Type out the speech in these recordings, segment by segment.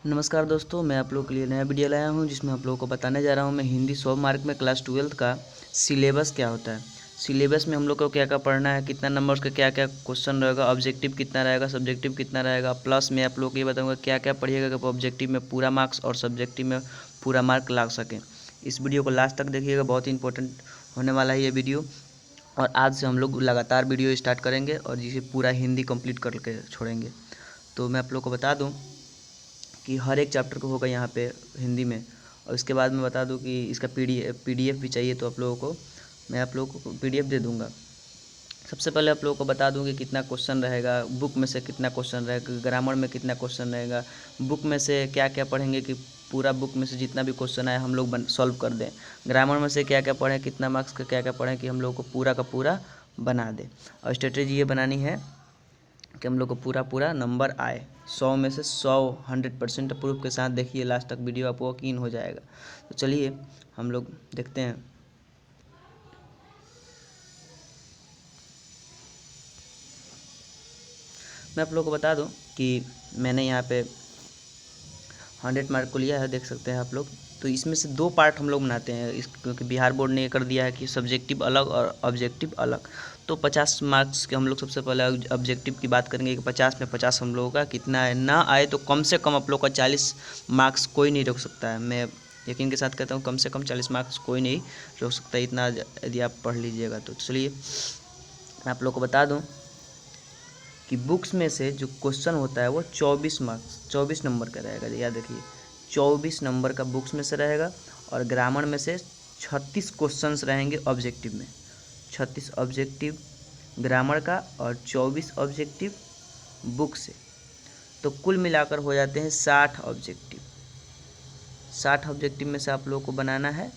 नमस्कार दोस्तों, मैं आप लोगों के लिए नया वीडियो लाया हूं जिसमें आप लोगों को बताने जा रहा हूं मैं हिंदी 100 मार्क में क्लास 12th का सिलेबस क्या होता है। सिलेबस में हम लोग को क्या क्या पढ़ना है, कितना नंबर्स का क्या क्या क्वेश्चन रहेगा, ऑब्जेक्टिव कितना रहेगा, सब्जेक्टिव कितना रहेगा, प्लस मैं आप लोगों को ये बताऊँगा क्या क्या पढ़िएगा कि ऑब्जेक्टिव में पूरा मार्क्स और सब्जेक्टिव में पूरा मार्क ला सकें। इस वीडियो को लास्ट तक देखिएगा, बहुत ही इंपॉर्टेंट होने वाला है ये वीडियो। और आज से हम लोग लगातार वीडियो स्टार्ट करेंगे और जिसे पूरा हिंदी कंप्लीट करके छोड़ेंगे। तो मैं आप लोग को बता दूं कि हर एक चैप्टर को होगा यहाँ पे हिंदी में। और इसके बाद मैं बता दूं कि इसका पीडीएफ भी चाहिए, तो आप लोगों को मैं आप लोगों को पीडीएफ दे दूँगा। सबसे पहले आप लोगों को बता दूं कि कितना क्वेश्चन रहेगा, बुक में से कितना क्वेश्चन रहेगा, ग्रामर में कितना क्वेश्चन रहेगा, बुक में से क्या क्या पढ़ेंगे कि पूरा बुक में से जितना भी क्वेश्चन आए हम लोग सॉल्व कर दें। ग्रामर में से क्या क्या पढ़ें, कितना मार्क्स का क्या क्या पढ़ें कि हम लोग को पूरा का पूरा बना दें। और स्ट्रेटेजी ये बनानी है कि हम लोग को पूरा पूरा नंबर आए, 100 में से 100 100% प्रूफ के साथ देखिए लास्ट तक वीडियो, आपको यकीन हो जाएगा। तो चलिए हम लोग देखते हैं। मैं आप लोगों को बता दूं कि मैंने यहाँ पे 100 मार्क को लिया है, देख सकते हैं आप लोग। तो इसमें से दो पार्ट हम लोग बनाते हैं क्योंकि बिहार बोर्ड ने ये कर दिया है कि सब्जेक्टिव अलग और ऑब्जेक्टिव अलग। तो 50 मार्क्स के हम लोग सबसे पहले ऑब्जेक्टिव की बात करेंगे कि 50 में 50 हम लोगों का कितना है। ना आए तो कम से कम आप लोग का 40 मार्क्स कोई नहीं रोक सकता है। मैं यकीन के साथ कहता हूँ कम से कम 40 मार्क्स कोई नहीं रोक सकता, इतना यदि आप पढ़ लीजिएगा तो। चलिए मैं आप लोग को बता दूँ कि बुक्स में से जो क्वेश्चन होता है वो 24 नंबर का रहेगा। याद रखिए 24 नंबर का बुक्स में से रहेगा। और ग्रामर में से 36 क्वेश्चंस रहेंगे ऑब्जेक्टिव में। 36 ऑब्जेक्टिव ग्रामर का और 24 ऑब्जेक्टिव बुक से। तो कुल मिलाकर हो जाते हैं 60 ऑब्जेक्टिव। 60 ऑब्जेक्टिव में से आप लोगों को बनाना है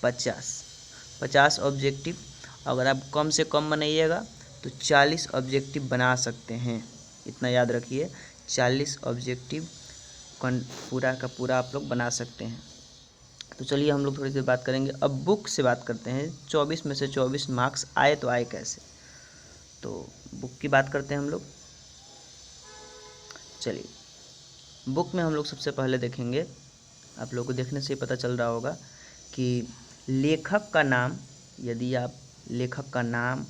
50 ऑब्जेक्टिव। अगर आप कम से कम बनाइएगा तो 40 ऑब्जेक्टिव बना सकते हैं, इतना याद रखिए। 40 ऑब्जेक्टिव पूरा का पूरा आप लोग बना सकते हैं। तो चलिए हम लोग थोड़ी देर बात करेंगे। अब बुक से बात करते हैं, 24 में से 24 मार्क्स आए तो आए कैसे। तो बुक की बात करते हैं हम लोग। चलिए बुक में हम लोग सबसे पहले देखेंगे, आप लोगों को देखने से ही पता चल रहा होगा कि लेखक का नाम, यदि आप लेखक का नाम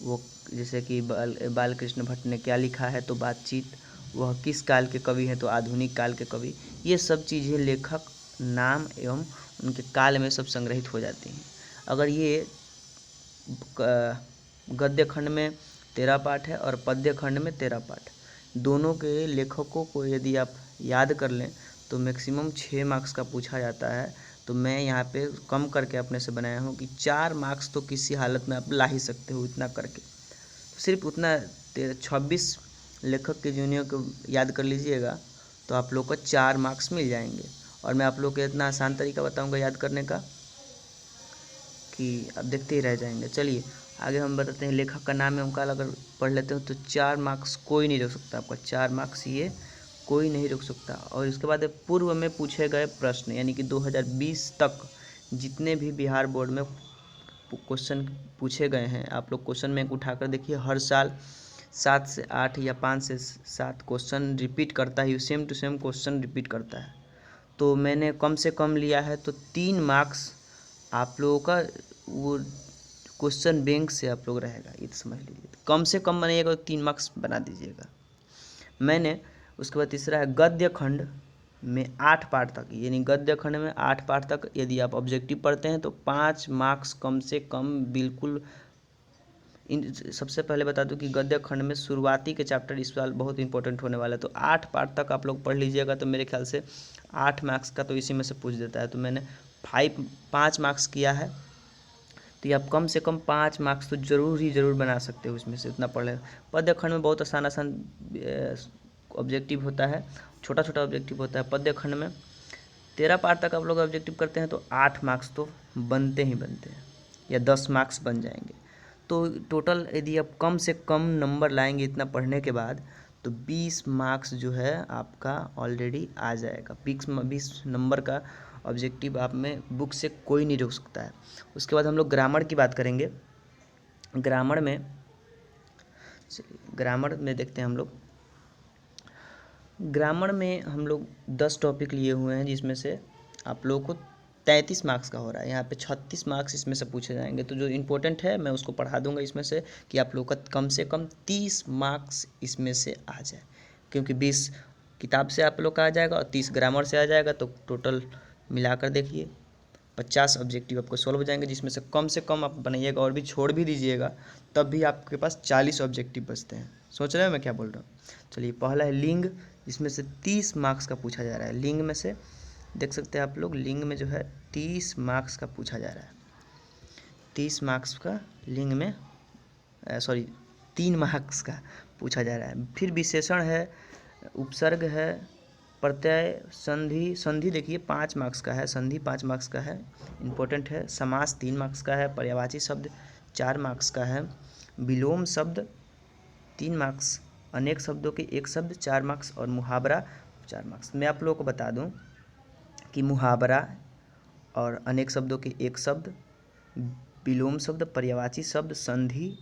वो जैसे कि बालकृष्ण भट्ट ने क्या लिखा है तो बातचीत, वह किस काल के कवि हैं तो आधुनिक काल के कवि, ये सब चीज़ें लेखक नाम एवं उनके काल में सब संग्रहित हो जाती हैं। अगर ये गद्य खंड में 13 पाठ है और पद्य खंड में 13 पाठ, दोनों के लेखकों को यदि आप याद कर लें तो मैक्सिमम 6 मार्क्स का पूछा जाता है। तो मैं यहाँ पे कम करके अपने से बनाया हूँ कि 4 मार्क्स तो किसी हालत में आप ला ही सकते हो इतना करके। तो सिर्फ उतना 26 लेखक के जूनियर को याद कर लीजिएगा तो आप लोग को 4 मार्क्स मिल जाएंगे। और मैं आप लोग को इतना आसान तरीका बताऊँगा याद करने का कि आप देखते ही रह जाएंगे। चलिए आगे हम बताते हैं। लेखक का नाम एवं काल अगर पढ़ लेते हो तो 4 मार्क्स कोई नहीं रोक सकता आपका, 4 मार्क्स ये कोई नहीं रोक सकता। और इसके बाद पूर्व में पूछे गए प्रश्न, यानी कि 2020 तक जितने भी बिहार बोर्ड में क्वेश्चन पूछे गए हैं, आप लोग क्वेश्चन बैंक उठाकर देखिए। हर साल 7 से 8 या 5 से 7 क्वेश्चन रिपीट करता है, same to same question repeat करता है। तो मैंने कम से कम लिया है तो 3 मार्क्स आप लोगों का वो क्वेश्चन बैंक से आप लोग रहेगा, ये समझ लीजिए। कम से कम बनाइएगा तो 3 मार्क्स बना दीजिएगा मैंने। उसके बाद तीसरा है गद्य खंड में 8 पार्ट तक, यानी गद्य खंड में 8 पार्ट तक यदि आप ऑब्जेक्टिव पढ़ते हैं तो 5 मार्क्स कम से कम बिल्कुल। सबसे पहले बता दूं कि गद्य खंड में शुरुआती के चैप्टर इस साल बहुत इंपॉर्टेंट होने वाला है। तो 8 पार्ट तक आप लोग पढ़ लीजिएगा तो मेरे ख्याल से 8 मार्क्स का तो इसी में से पूछ देता है। तो मैंने 5 मार्क्स किया है। तो ये आप कम से कम 5 मार्क्स तो ज़रूर बना सकते हो इसमें से, इतना पढ़ लें। पद्य खंड में बहुत आसान ऑब्जेक्टिव होता है, छोटा छोटा ऑब्जेक्टिव होता है पद्य खंड में। 13 पार्ट तक आप लोग ऑब्जेक्टिव करते हैं तो 8 मार्क्स तो बनते ही बनते हैं, या 10 मार्क्स बन जाएंगे। तो टोटल यदि आप कम से कम नंबर लाएंगे इतना पढ़ने के बाद तो 20 मार्क्स जो है आपका ऑलरेडी आ जाएगा। 20 नंबर का ऑब्जेक्टिव आप में बुक से कोई नहीं रोक सकता है। उसके बाद हम लोग ग्रामर की बात करेंगे। ग्रामर में देखते हैं हम लोग। ग्रामर में हम लोग 10 टॉपिक लिए हुए हैं, जिसमें से आप लोगों को 33 मार्क्स का हो रहा है। यहाँ पे 36 मार्क्स इसमें से पूछे जाएंगे। तो जो इम्पोर्टेंट है मैं उसको पढ़ा दूंगा इसमें से, कि आप लोग का कम से कम 30 मार्क्स इसमें से आ जाए, क्योंकि 20 किताब से आप लोग का आ जाएगा और 30 ग्रामर से आ जाएगा। तो टोटल मिलाकर देखिए 50 ऑब्जेक्टिव आपको सॉल्व हो जाएंगे, जिसमें से कम आप बनाइएगा और भी छोड़ भी दीजिएगा, तब भी आपके पास 40 ऑब्जेक्टिव बचते हैं। सोच रहे हो मैं क्या बोल रहा हूँ? चलिए, पहला है लिंग, जिसमें से 30 मार्क्स का पूछा जा रहा है। लिंग में से देख सकते हैं आप लोग, लिंग में जो है 30 मार्क्स का पूछा जा रहा है। 30 मार्क्स का लिंग में 3 मार्क्स का पूछा जा रहा है। फिर विशेषण है, उपसर्ग है, प्रत्यय, संधि देखिए 5 मार्क्स का है, संधि 5 मार्क्स का है, इम्पोर्टेंट है। समास 3 मार्क्स का है, पर्यायवाची शब्द 4 मार्क्स का है, विलोम शब्द 3 मार्क्स, अनेक शब्दों के एक शब्द 4 मार्क्स और मुहावरा 4 मार्क्स। मैं आप लोगों को बता दूं कि मुहावरा और अनेक शब्दों के एक शब्द, विलोम शब्द, पर्यायवाची शब्द, संधि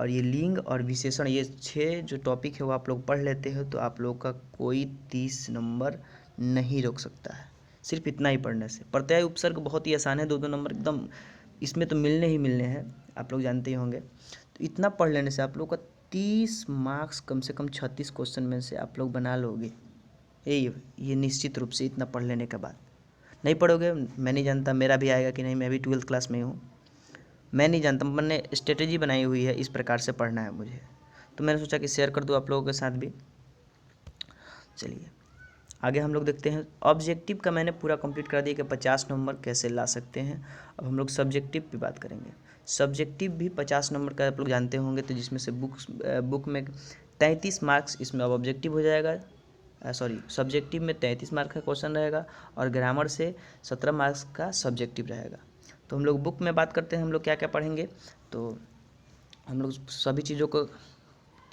और ये लिंग और विशेषण, ये 6 जो टॉपिक है वो आप लोग पढ़ लेते हो तो आप लोग का कोई 30 नंबर नहीं रोक सकता है, सिर्फ इतना ही पढ़ने से। प्रत्यय उपसर्ग बहुत ही आसान है, 2-2 नंबर एकदम इसमें तो मिलने ही मिलने हैं, आप लोग जानते ही होंगे। तो इतना पढ़ लेने से आप लोग का 30 मार्क्स कम से कम 36 क्वेश्चन में से आप लोग बना लोगे, ये निश्चित रूप से। इतना पढ़ लेने के बाद नहीं पढ़ोगे, मैं नहीं जानता मेरा भी आएगा कि नहीं, मैं भी 12th क्लास में हूँ, मैं नहीं जानता। मैंने स्ट्रेटेजी बनाई हुई है, इस प्रकार से पढ़ना है मुझे, तो मैंने सोचा कि शेयर कर दूँ आप लोगों के साथ भी। चलिए आगे हम लोग देखते हैं। ऑब्जेक्टिव का मैंने पूरा कंप्लीट कर दिया कि 50 नंबर कैसे ला सकते हैं। अब हम लोग सब्जेक्टिव की बात करेंगे। सब्जेक्टिव भी 50 नंबर का आप लोग जानते होंगे, तो जिसमें से बुक में 33 मार्क्स इसमें अब ऑब्जेक्टिव हो जाएगा, सब्जेक्टिव में 33 मार्क्स का क्वेश्चन रहेगा और ग्रामर से 17 मार्क्स का सब्जेक्टिव रहेगा। तो हम लोग बुक में बात करते हैं, हम लोग क्या क्या पढ़ेंगे, तो हम लोग सभी चीज़ों को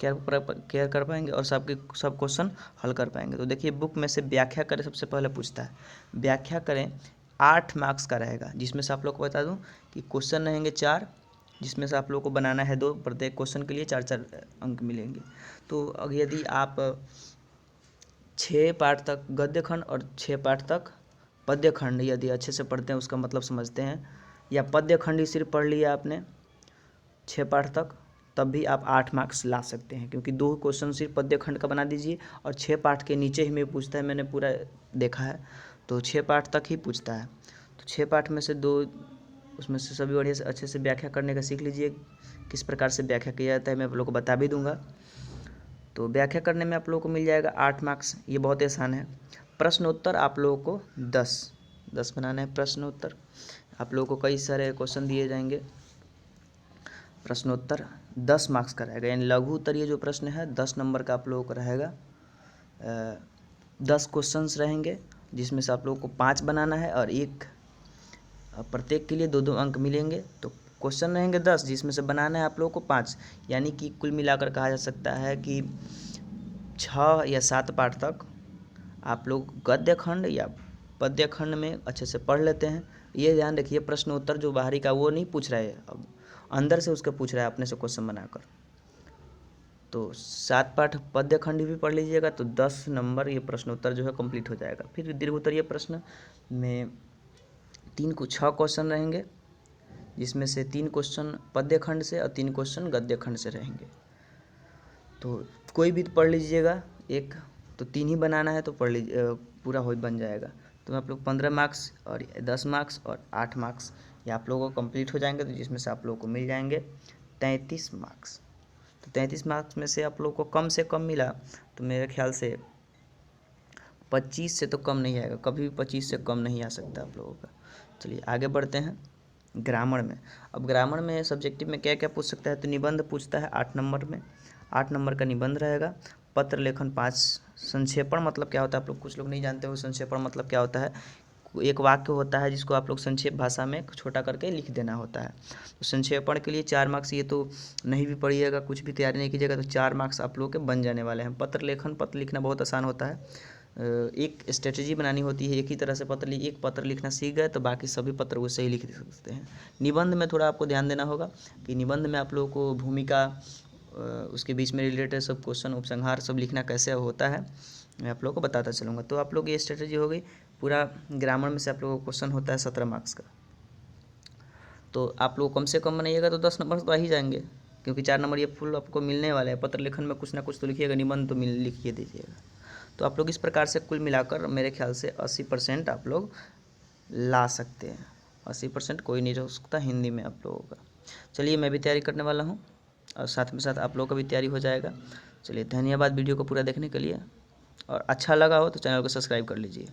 केयर कर पाएंगे और सब क्वेश्चन हल कर पाएंगे। तो देखिए, बुक में से व्याख्या करें सबसे पहले पूछता है। व्याख्या करें 8 मार्क्स का रहेगा, जिसमें से आप लोग को बता दूं कि क्वेश्चन रहेंगे 4, जिसमें से आप लोग को बनाना है 2, प्रत्येक क्वेश्चन के लिए 4-4 अंक मिलेंगे। तो अगर यदि आप 6 पाठ तक गद्य खंड और 6 पाठ तक पद्य खंड यदि अच्छे से पढ़ते हैं, उसका मतलब समझते हैं, या पद्य खंड ही सिर्फ पढ़ लिया आपने 6 पाठ तक, तब भी आप 8 मार्क्स ला सकते हैं, क्योंकि 2 क्वेश्चन सिर्फ पद्य खंड का बना दीजिए और 6 पाठ के नीचे ही में पूछता है, मैंने पूरा देखा है, तो 6 पाठ तक ही पूछता है। तो 6 पाठ में से 2, उसमें से सभी बढ़िया से अच्छे से व्याख्या करने का सीख लीजिए। किस प्रकार से व्याख्या किया जाता है मैं आप लोग को बता भी दूंगा। तो व्याख्या करने में आप लोगों को मिल जाएगा 8 मार्क्स, ये बहुत आसान है। प्रश्नोत्तर आप लोगों को 10 बनाना है। प्रश्नोत्तर आप लोगों को कई सारे क्वेश्चन दिए जाएंगे, प्रश्नोत्तर 10 मार्क्स का रहेगा, यानी लघु उत्तरीय जो प्रश्न है 10 नंबर का आप लोगों को रहेगा। 10 क्वेश्चंस रहेंगे, जिसमें से आप लोगों को 5 बनाना है और एक प्रत्येक के लिए 2-2 अंक मिलेंगे। तो क्वेश्चन रहेंगे 10, जिसमें से बनाना है आप लोगों को 5, यानी कि कुल मिलाकर कहा जा सकता है कि 6 या 7 पाठ तक आप लोग गद्य खंड या पद्य खंड में अच्छे से पढ़ लेते हैं। ये ध्यान रखिए, प्रश्न उत्तर जो बाहरी का वो नहीं पूछ रहा है, अब अंदर से उसका पूछ रहा है अपने से क्वेश्चन बनाकर। तो 7 पाठ पद्य खंड भी पढ़ लीजिएगा तो 10 नंबर ये प्रश्नोत्तर जो है कंप्लीट हो जाएगा। फिर दीर्घ उत्तरीय प्रश्न में 6 क्वेश्चन रहेंगे, जिसमें से 3 क्वेश्चन पद्य खंड से और 3 क्वेश्चन गद्य खंड से रहेंगे। तो कोई भी पढ़ लीजिएगा एक, तो 3 ही बनाना है तो पढ़ लीजिए, पूरा बन जाएगा। तो आप लोग 15 मार्क्स और 10 मार्क्स और 8 मार्क्स ये आप लोगों को कंप्लीट हो जाएंगे, तो जिसमें से आप लोगों को मिल जाएंगे 33 मार्क्स। तो 33 मार्क्स में से आप लोगों को कम से कम मिला तो मेरे ख्याल से 25 से तो कम नहीं आएगा, कभी भी 25 से कम नहीं आ सकता आप लोगों का। चलिए आगे बढ़ते हैं ग्रामर में। अब ग्रामर में सब्जेक्टिव में क्या क्या पूछ सकता है, तो निबंध पूछता है 8 नंबर में, 8 नंबर का निबंध रहेगा। पत्र लेखन 5, संक्षेपण मतलब क्या होता है, आप लोग कुछ लोग नहीं जानते हो संक्षेपण मतलब क्या होता है। एक वाक्य होता है जिसको आप लोग संक्षेप भाषा में छोटा करके लिख देना होता है। तो संक्षेपण के लिए 4 मार्क्स, ये तो नहीं भी पढ़िएगा, कुछ भी तैयारी नहीं कीजिएगा तो 4 मार्क्स आप लोग के बन जाने वाले हैं। पत्र लेखन, पत्र लिखना बहुत आसान होता है, एक स्ट्रेटजी बनानी होती है, एक ही तरह से एक पत्र लिखना सीख गए तो बाकी सभी पत्र उससे ही लिख सकते हैं। निबंध में थोड़ा आपको ध्यान देना होगा कि निबंध में आप लोगों को भूमिका, उसके बीच में रिलेटेड सब क्वेश्चन, उपसंहार सब लिखना कैसे होता है, मैं आप लोगों को बताता चलूँगा। तो आप लोग ये स्ट्रेटजी हो गई। पूरा ग्रामर में से आप लोगों को क्वेश्चन होता है 17 मार्क्स का, तो आप लोग कम से कम बनाइएगा तो 10 नंबर तो आ ही जाएंगे, क्योंकि 4 नंबर ये फुल आपको मिलने वाले हैं। पत्र लेखन में कुछ ना कुछ तो लिखिएगा, निबंध तो लिखिए दीजिएगा। तो आप लोग इस प्रकार से कुल मिलाकर मेरे ख्याल से 80% आप लोग ला सकते हैं। 80% कोई नहीं रह सकता हिंदी में आप लोगों का। चलिए मैं भी तैयारी करने वाला हूँ और साथ में साथ आप लोगों का भी तैयारी हो जाएगा। चलिए धन्यवाद वीडियो को पूरा देखने के लिए, और अच्छा लगा हो तो चैनल को सब्सक्राइब कर लीजिए।